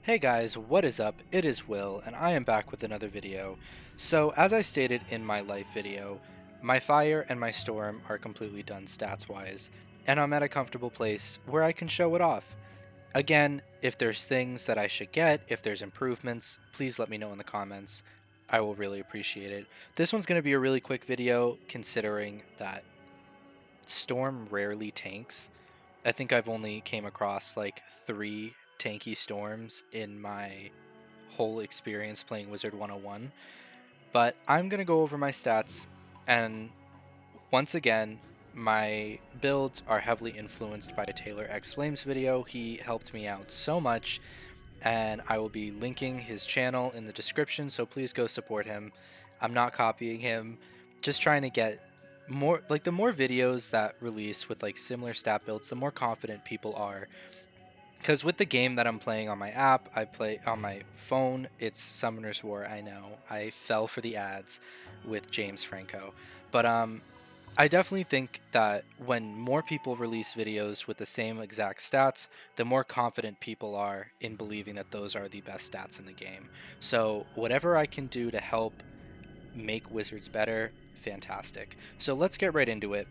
Hey guys, what is up? It is Will, and I am back with another video. So, as I stated in my life video, my fire and my storm are completely done stats-wise, and I'm at a comfortable place where I can show it off. Again, if there's things that I should get, if there's improvements, please let me know in the comments. I will really appreciate it. This one's going to be a really quick video, considering that Storm rarely tanks. I think I've only came across like 3 tanky storms in my whole experience playing Wizard 101. But I'm going to go over my stats, and once again, my builds are heavily influenced by Taylor X Flames video. He helped me out so much, and I will be linking his channel in the description, so please go support him. I'm not copying him, just trying to get more, like, the more videos that release with like similar stat builds, the more confident people are. Because with the game that I'm playing on my app, I play on my phone, it's Summoner's War, I know. I fell for the ads with James Franco. But I definitely think that when more people release videos with the same exact stats, the more confident people are in believing that those are the best stats in the game. So whatever I can do to help make Wizards better, fantastic. So let's get right into it.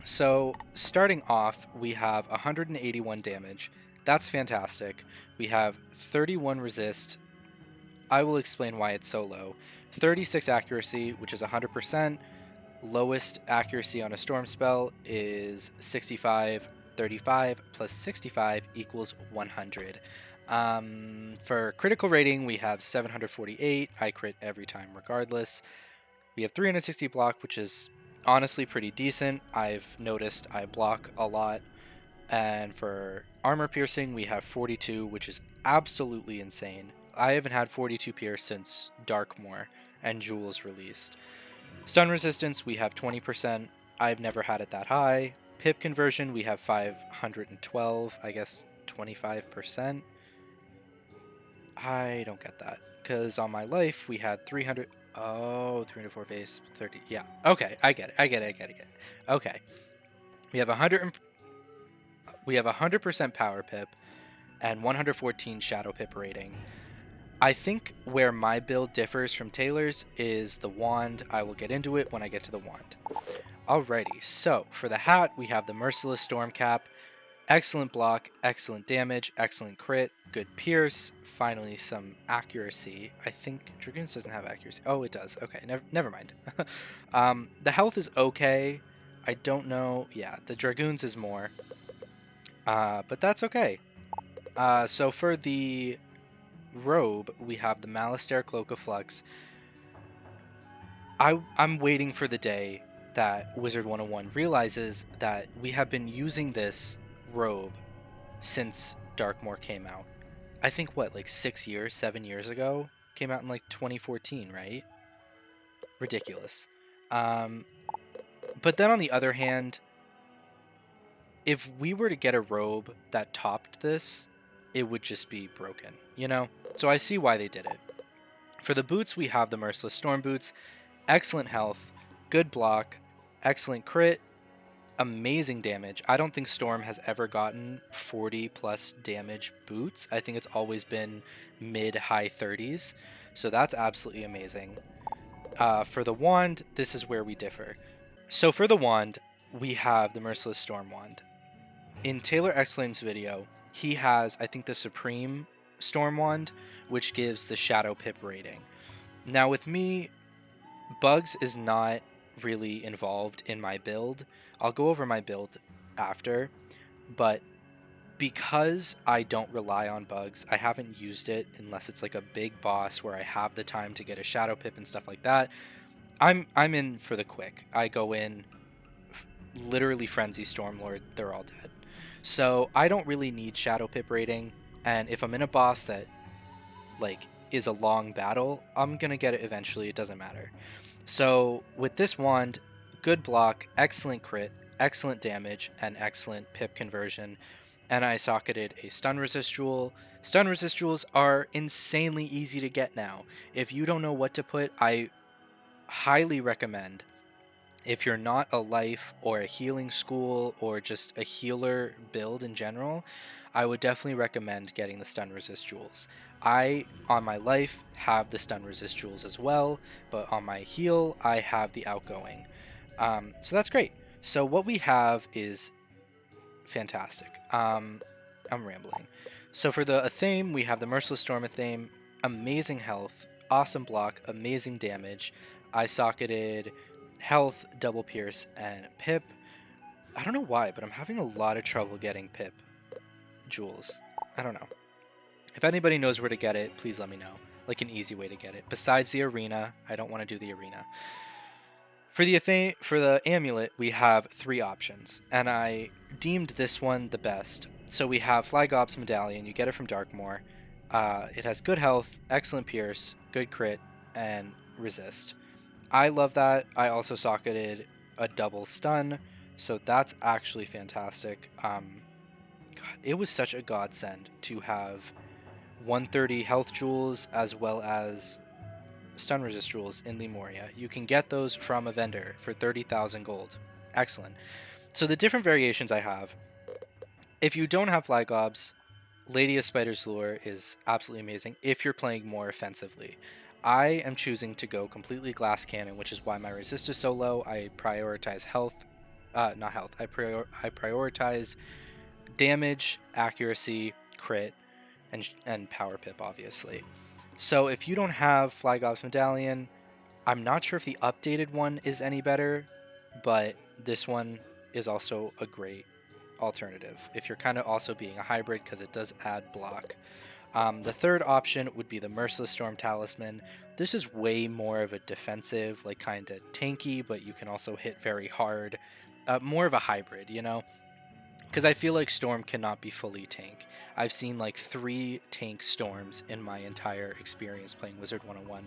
So starting off, we have 181 damage. That's fantastic. We have 31 resist. I will explain why it's so low. 36 accuracy, which is 100%. Lowest accuracy on a storm spell is 65. 35 plus 65 equals 100. For critical rating, we have 748. I crit every time regardless. We have 360 block, which is honestly pretty decent. I've noticed I block a lot. And for armor piercing, we have 42, which is absolutely insane. I haven't had 42 pierce since Darkmoor and Jewels released. Stun resistance, we have 20%. I've never had it that high. Pip conversion, we have 512, I guess 25%. I don't get that, because on my life, we had 300... Oh, 304 base, 30... Yeah, okay, I get it. Okay. We have 100% power pip and 114 shadow pip rating. I think where my build differs from Taylor's is the wand. I will get into it when I get to the wand. Alrighty, so for the hat, we have the Merciless Storm Cap. Excellent block, excellent damage, excellent crit, good pierce, finally some accuracy. I think Dragoons doesn't have accuracy. Oh, it does. Okay, never mind. The health is okay. I don't know. Yeah, the Dragoons is more. But that's okay. So for the robe, we have the Malastare Cloak of Flux. I'm waiting for the day that Wizard101 realizes that we have been using this robe since Darkmoor came out. I think, what, like 6 years, 7 years ago? Came out in like 2014, right? Ridiculous. But then on the other hand, if we were to get a robe that topped this, it would just be broken, you know? So I see why they did it. For the boots, we have the Merciless Storm Boots. Excellent health, good block, excellent crit, amazing damage. I don't think Storm has ever gotten 40 plus damage boots. I think it's always been mid-high 30s. So that's absolutely amazing. For the wand, this is where we differ. So for the wand, we have the Merciless Storm Wand. In Taylor X Flames video, he has, I think, the Supreme Storm Wand, which gives the Shadow Pip rating. Now with me, Bugs is not really involved in my build. I'll go over my build after, but because I don't rely on Bugs, I haven't used it unless it's like a big boss where I have the time to get a Shadow Pip and stuff like that. I'm in for the quick. I go in, literally Frenzy Stormlord, they're all dead. So I don't really need Shadow Pip rating, and if I'm in a boss that like is a long battle, I'm gonna get it eventually, it doesn't matter. So with this wand, good block, excellent crit, excellent damage, and excellent pip conversion, and I socketed a stun resist jewel. Stun resist jewels are insanely easy to get now. If you don't know what to put, I highly recommend If you're not a life or a healing school or just a healer build in general, I would definitely recommend getting the stun resist jewels. I, on my life, have the stun resist jewels as well, but on my heal, I have the outgoing. So that's great. So what we have is fantastic. I'm rambling. So for the Athame, we have the Merciless Storm Athame, amazing health, awesome block, amazing damage. I socketed health, double pierce, and pip. I don't know why, but I'm having a lot of trouble getting pip jewels. I don't know. If anybody knows where to get it, please let me know. Like an easy way to get it. Besides the arena, I don't want to do the arena. For the amulet, we have 3 options, and I deemed this one the best. So we have Flag Ops Medallion. You get it from Darkmoor. It has good health, excellent pierce, good crit, and resist. I love that. I also socketed a double stun, so that's actually fantastic. God, it was such a godsend to have 130 health jewels as well as stun resist jewels in Lemuria. You can get those from a vendor for 30,000 gold. Excellent. So the different variations I have, if you don't have Flag Gobs, Lady of Spider's Lure is absolutely amazing if you're playing more offensively. I am choosing to go completely glass cannon, which is why my resist is so low. I prioritize health, not health. I prioritize damage, accuracy, crit, and power pip, obviously. So if you don't have Flag Ops Medallion, I'm not sure if the updated one is any better, but this one is also a great alternative if you're kind of also being a hybrid, because it does add block. The third option would be the Merciless Storm Talisman. This is way more of a defensive, like kind of tanky, but you can also hit very hard. More of a hybrid, you know? Because I feel like Storm cannot be fully tank. I've seen like 3 tank Storms in my entire experience playing Wizard101.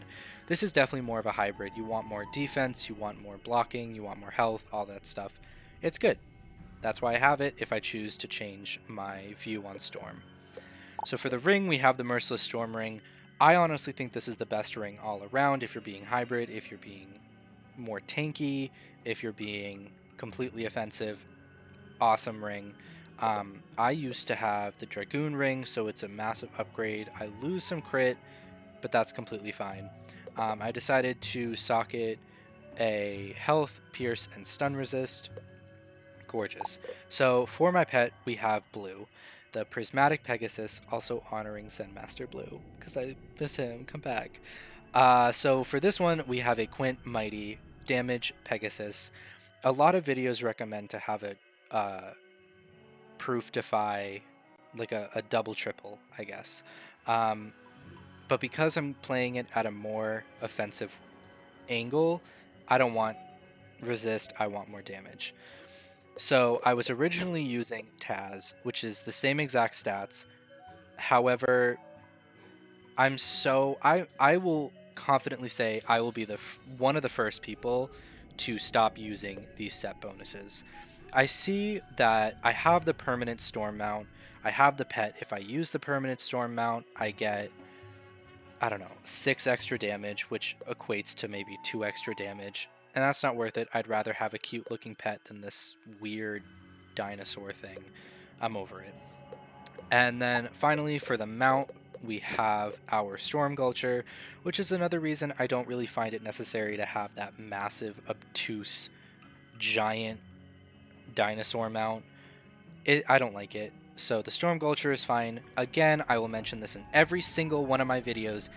This is definitely more of a hybrid. You want more defense, you want more blocking, you want more health, all that stuff. It's good. That's why I have it if I choose to change my view on Storm. So for the ring, we have the Merciless Storm Ring. I honestly think this is the best ring all around if you're being hybrid, if you're being more tanky, if you're being completely offensive. Awesome ring. I used to have the Dragoon ring, so it's a massive upgrade. I lose some crit, but that's completely fine. I decided to socket a health, pierce, and stun resist. Gorgeous. So for my pet, we have Blue, the Prismatic Pegasus, also honoring Zen Master Blue, because I miss him. Come back. So for this one, we have a Quint Mighty Damage Pegasus. A lot of videos recommend to have a proof defy, like a double triple, I guess. But because I'm playing it at a more offensive angle, I don't want resist, I want more damage. So I was originally using Taz, which is the same exact stats. However, I will confidently say I will be one of the first people to stop using these set bonuses. I see that I have the permanent storm mount. I have the pet. If I use the permanent storm mount, I get, I don't know, 6 extra damage, which equates to maybe 2 extra damage. And that's not worth it. I'd rather have a cute looking pet than this weird dinosaur thing. I'm over it. And then finally for the mount, we have our Storm Gulcher, which is another reason I don't really find it necessary to have that massive, obtuse, giant dinosaur mount. I don't like it. So the Storm Gulcher is fine. Again, I will mention this in every single one of my videos.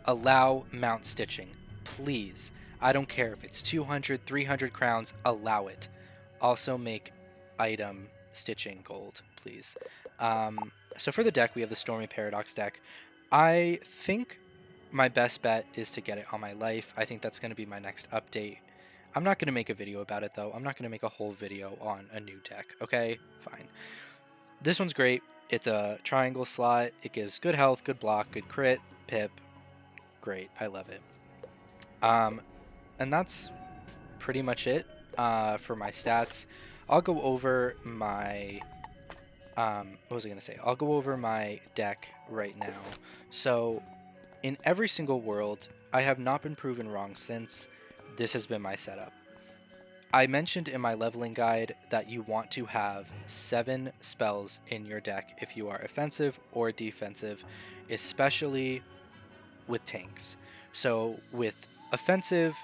Allow mount stitching. Please. I don't care if it's 200, 300 crowns, allow it. Also make item stitching gold, please. So for the deck, we have the Stormy Paradox deck. I think my best bet is to get it on my life. I think that's going to be my next update. I'm not going to make a video about it, though. I'm not going to make a whole video on a new deck, okay? Fine. This one's great. It's a triangle slot. It gives good health, good block, good crit, pip. Great. I love it. And that's pretty much it for my stats. I'll go over my... what was I going to say? I'll go over my deck right now. So, in every single world, I have not been proven wrong since. This has been my setup. I mentioned in my leveling guide that you want to have 7 spells in your deck if you are offensive or defensive, especially with tanks. So with offensive,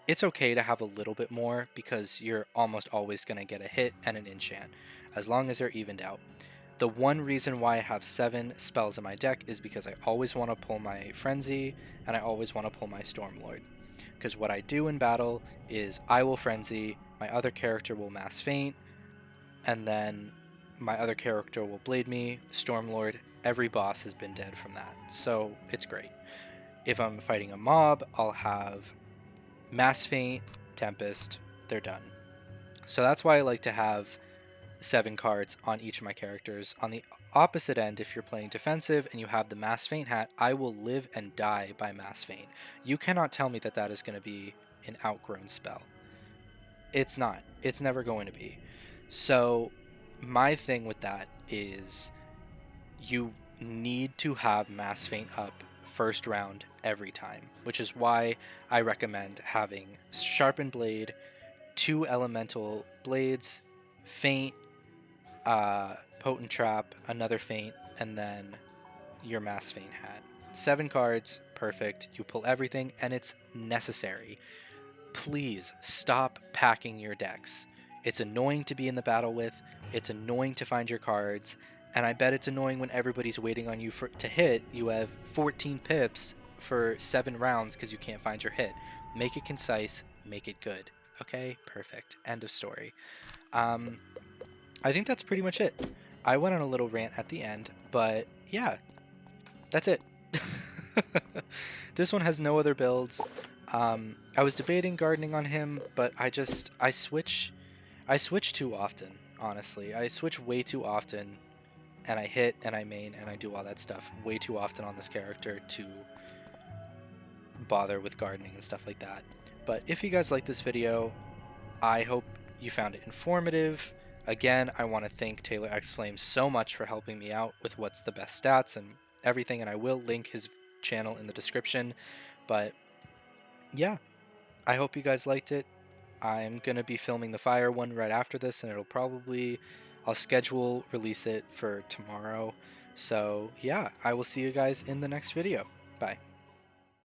it's okay to have a little bit more because you're almost always going to get a hit and an enchant, as long as they're evened out. The one reason why I have 7 spells in my deck is because I always want to pull my Frenzy and I always want to pull my Stormlord. Because what I do in battle is I will Frenzy, my other character will Mass Feint, and then my other character will Blade me, Stormlord. Every boss has been dead from that, so it's great. If I'm fighting a mob, I'll have Mass Feint, Tempest, they're done. So that's why I like to have 7 cards on each of my characters. On the opposite end, if you're playing defensive and you have the Mass Feint hat, I will live and die by Mass Feint. You cannot tell me that that is going to be an outgrown spell. It's not. It's never going to be. So my thing with that is you need to have Mass Feint up first round every time, which is why I recommend having Sharpened Blade, 2 Elemental Blades, Feint, Potent Trap, another Feint, and then your Mass Feint hat. 7 cards, perfect. You pull everything, and it's necessary. Please stop packing your decks. It's annoying to be in the battle with, it's annoying to find your cards, and I bet it's annoying when everybody's waiting on you to hit. You have 14 pips for 7 rounds because you can't find your hit. Make it concise, make it good. Okay, perfect. End of story. I think that's pretty much it. I went on a little rant at the end, but yeah, that's it. This one has no other builds. I was debating gardening on him, but I switch too often, honestly. I switch way too often, and I hit and I main and I do all that stuff way too often on this character to bother with gardening and stuff like that. But if you guys like this video, I hope you found it informative. Again, I want to thank Taylor X Flame so much for helping me out with what's the best stats and everything, and I will link his channel in the description. But yeah, I hope you guys liked it. I'm going to be filming the fire one right after this, and I'll schedule release it for tomorrow. So yeah, I will see you guys in the next video. Bye.